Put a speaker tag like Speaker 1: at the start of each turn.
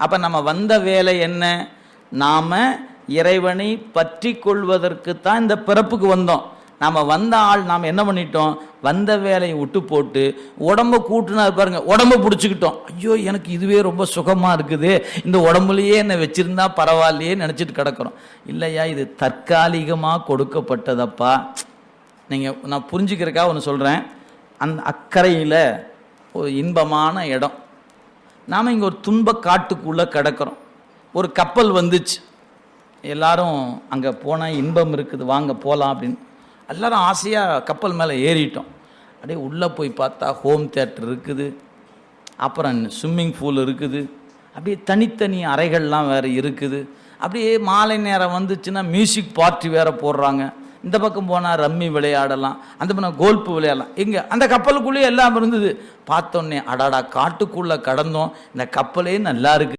Speaker 1: அப்போ நம்ம வந்த வேலை என்ன? நாம் இறைவனை பற்றி கொள்வதற்குத்தான் இந்த பிறப்புக்கு வந்தோம். நாம் வந்த ஆள் நாம் என்ன பண்ணிட்டோம்? வந்த வேலையை விட்டு போட்டு உடம்பை கூட்டுனா பாருங்க, உடம்பை பிடிச்சிக்கிட்டோம். ஐயோ எனக்கு இதுவே ரொம்ப சுகமாக இருக்குது, இந்த உடம்புலையே என்னை வச்சிருந்தா பரவாயில்லையே நினச்சிட்டு கிடக்கிறோம். இல்லையா, இது தற்காலிகமாக கொடுக்கப்பட்டதப்பா. நீங்கள் நான் புரிஞ்சுக்கிறக்காக ஒன்று சொல்கிறேன். அந்த அக்கறையில் ஒரு இன்பமான இடம், நாம் இங்கே ஒரு துன்ப காட்டுக்குள்ளே கிடக்கிறோம். ஒரு கப்பல் வந்துச்சு, எல்லாரும் அங்கே போனால் இன்பம் இருக்குது, வாங்க போகலாம் அப்படின்னு எல்லாரும் ஆசையாக கப்பல் மேலே ஏறிட்டோம். அப்படியே உள்ளே போய் பார்த்தா ஹோம் தியேட்டர் இருக்குது, அப்புறம் ஸ்விம்மிங் பூல் இருக்குது, அப்படியே தனித்தனி அறைகள்லாம் வேறு இருக்குது. அப்படியே மாலை நேரம் வந்துச்சுன்னா மியூசிக் பார்ட்டி வேறு போடுறாங்க. இந்த பக்கம் போனால் ரம்மி விளையாடலாம், அந்த பக்கம் கோல்ஃபு விளையாடலாம். இங்கே அந்த கப்பலுக்குள்ளேயே எல்லாம் இருந்தது. பார்த்தோன்னே அடாடா, காட்டுக்குள்ளே கடந்தோம், இந்த கப்பலே நல்லா இருக்குது.